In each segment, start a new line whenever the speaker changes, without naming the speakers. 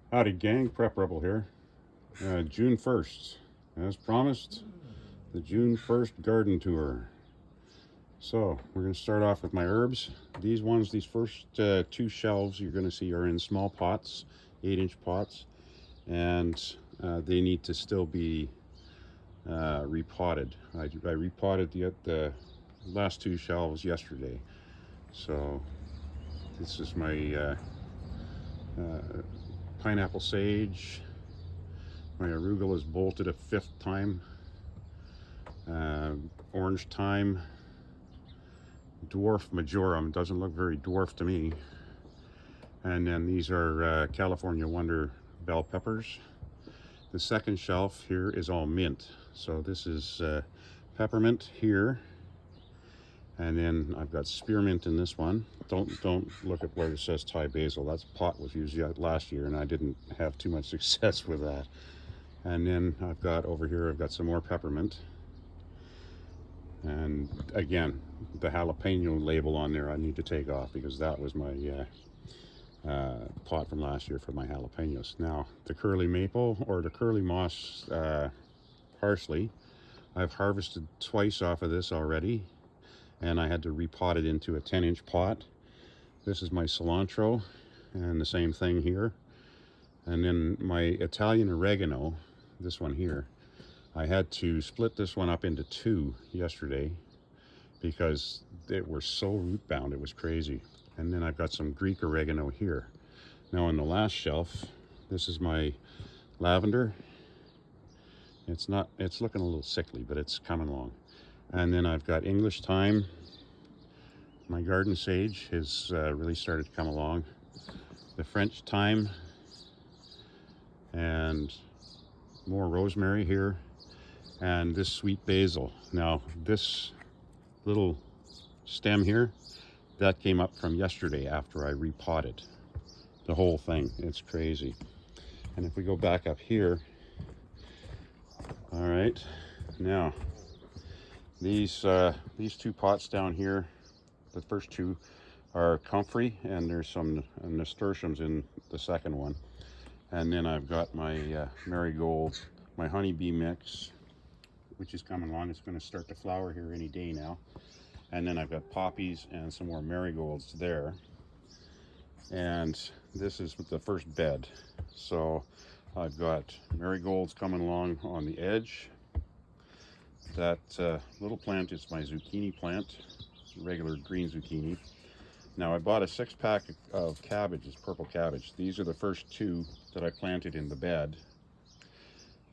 Howdy gang, Prep Rebel here. June 1st, as promised, the June 1st garden tour. So we're going to start off with my herbs. These first two shelves you're going to see are in small pots, 8-inch pots, and they need to still be repotted. I repotted the last two shelves yesterday. So this is my uh, pineapple sage. My arugula is bolted a fifth time. Orange thyme, dwarf majorum, doesn't look very dwarf to me. And then these are California Wonder bell peppers. The second shelf here is all mint. So this is peppermint here. And then I've got spearmint in this one. Don't look at where it says Thai basil. That pot was used last year and I didn't have too much success with that. And then I've got over here, I've got some more peppermint. And again, the jalapeno label on there I need to take off because that was my pot from last year for my jalapenos. Now, the curly maple or the curly moss parsley, I've harvested twice off of this already, and I had to repot it into a 10-inch pot. This is my cilantro, and the same thing here. And then my Italian oregano, this one here, I had to split this one up into two yesterday because they were so root bound, it was crazy. And then I've got some Greek oregano here. Now on the last shelf, this is my lavender. It's looking a little sickly, but it's coming along. And then I've got English thyme. My garden sage has really started to come along. The French thyme and more rosemary here. And this sweet basil. Now this little stem here, that came up from yesterday after I repotted the whole thing. It's crazy. And if we go back up here, all right, now these two pots down here, the first two are comfrey, and there's some nasturtiums in the second one. And then I've got my marigolds, my honeybee mix, which is coming along. It's going to start to flower here any day now. And then I've got poppies and some more marigolds there. And this is the first bed. So I've got marigolds coming along on the edge. That little plant is my zucchini plant, regular green zucchini. Now I bought a 6-pack of cabbages, purple cabbage. These are the first two that I planted in the bed.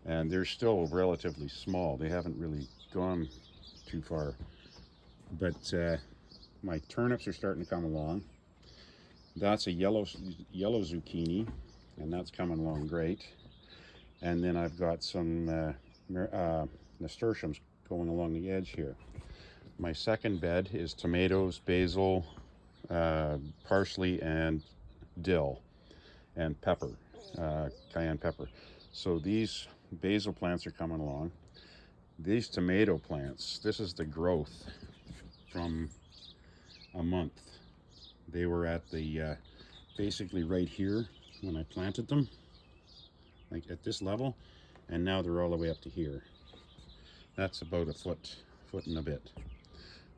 And they're still relatively small. They haven't really gone too far. But my turnips are starting to come along. That's a yellow zucchini, and that's coming along great. And then I've got some nasturtiums going along the edge here. My second bed is tomatoes, basil, parsley, and dill, and pepper, cayenne pepper. So these basil plants are coming along. These tomato plants, this is the growth from a month. They were at the basically right here when I planted them, like at this level, and now they're all the way up to here. That's about a foot and a bit.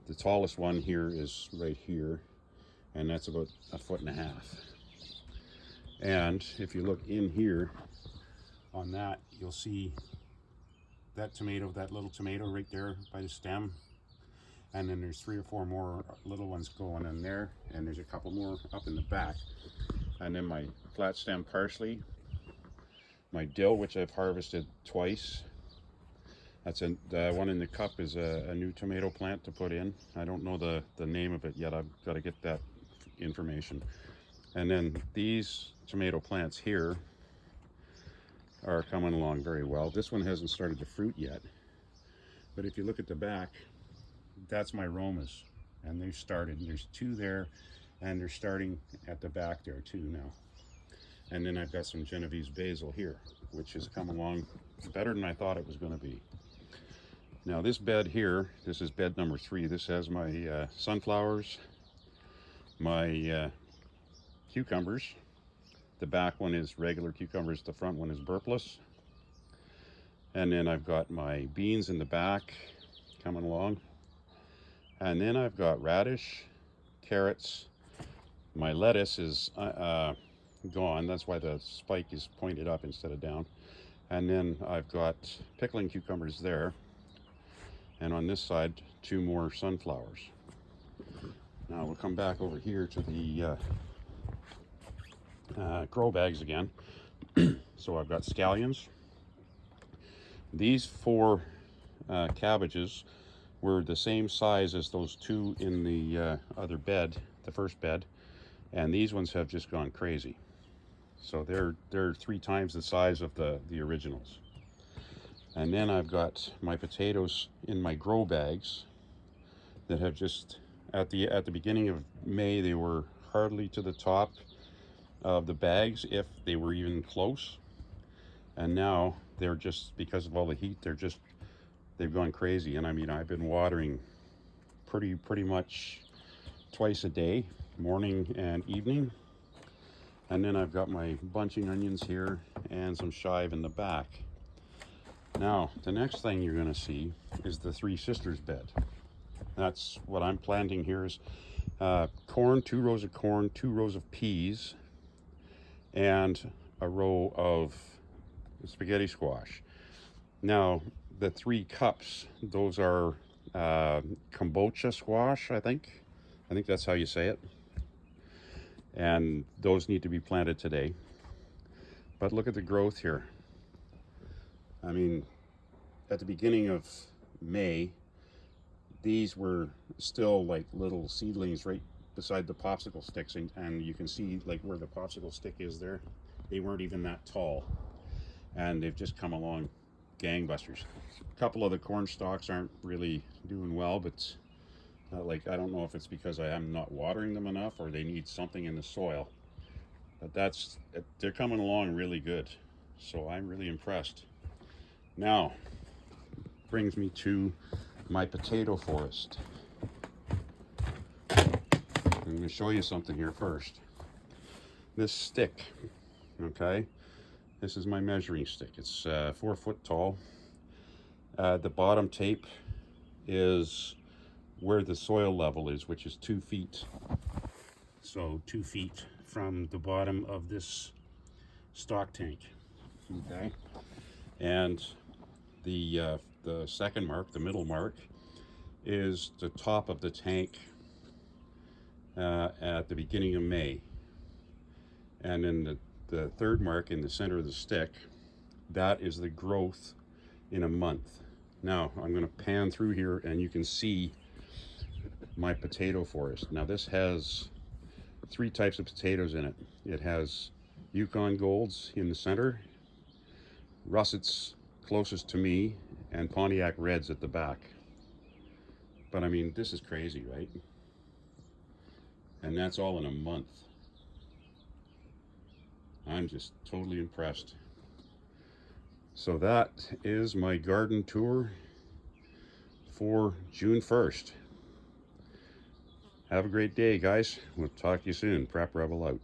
The tallest one here is right here, and that's about a foot and a half. And if you look in here on that, you'll see that tomato, that little tomato right there by the stem. And then there's 3 or 4 more little ones going in there, and there's a couple more up in the back. And then my flat stem parsley, my dill, which I've harvested twice. That's the one in the cup is a new tomato plant to put in. I don't know the name of it yet. I've got to get that information. And then these tomato plants here are coming along very well. This one hasn't started to fruit yet, but if you look at the back, that's my Romas, and they've started. There's 2 there, and they're starting at the back there too now. And then I've got some Genovese basil here, which has come along better than I thought it was going to be. Now this bed here, this is bed number 3. This has my sunflowers, my cucumbers, The back one is regular cucumbers, the front one is burpless. And then I've got my beans in the back coming along. And then I've got radish, carrots. My lettuce is gone. That's why the spike is pointed up instead of down. And then I've got pickling cucumbers there. And on this side, 2 more sunflowers. Now we'll come back over here to the grow bags again. So I've got scallions. These 4 cabbages were the same size as those 2 in the other bed, the first bed, and these ones have just gone crazy. So they're 3 times the size of the originals. And then I've got my potatoes in my grow bags that have just at the beginning of May, they were hardly to the top of the bags, if they were even close. And now they're just, because of all the heat, they've gone crazy. And I mean, I've been watering pretty much twice a day, morning and evening. And then I've got my bunching onions here and some chive in the back. Now, the next thing you're going to see is the Three Sisters bed. That's what I'm planting here is corn, 2 rows of corn, 2 rows of peas, and a row of spaghetti squash. Now, the 3 cups, those are kombucha squash, I think that's how you say it. And those need to be planted today. But look at the growth here. I mean, at the beginning of May, these were still like little seedlings right beside the popsicle sticks, and you can see like where the popsicle stick is there. They weren't even that tall, and they've just come along gangbusters. A couple of the corn stalks aren't really doing well, but like, I don't know if it's because I am not watering them enough or they need something in the soil, but they're coming along really good. So I'm really impressed. Now, brings me to my potato forest. I'm going to show you something here first. This stick, okay? This is my measuring stick. It's 4 foot tall. The bottom tape is where the soil level is, which is 2 feet. So 2 feet from the bottom of this stock tank, okay? And the second mark, the middle mark, is the top of the tank at the beginning of May. And then the third mark in the center of the stick, that is the growth in a month. Now, I'm going to pan through here and you can see my potato forest. Now, this has 3 types of potatoes in it. It has Yukon Golds in the center, Russets closest to me, and Pontiac Reds at the back. But I mean, this is crazy, right? And that's all in a month. I'm just totally impressed. So that is my garden tour for June 1st. Have a great day, guys. We'll talk to you soon. Prep Rebel out.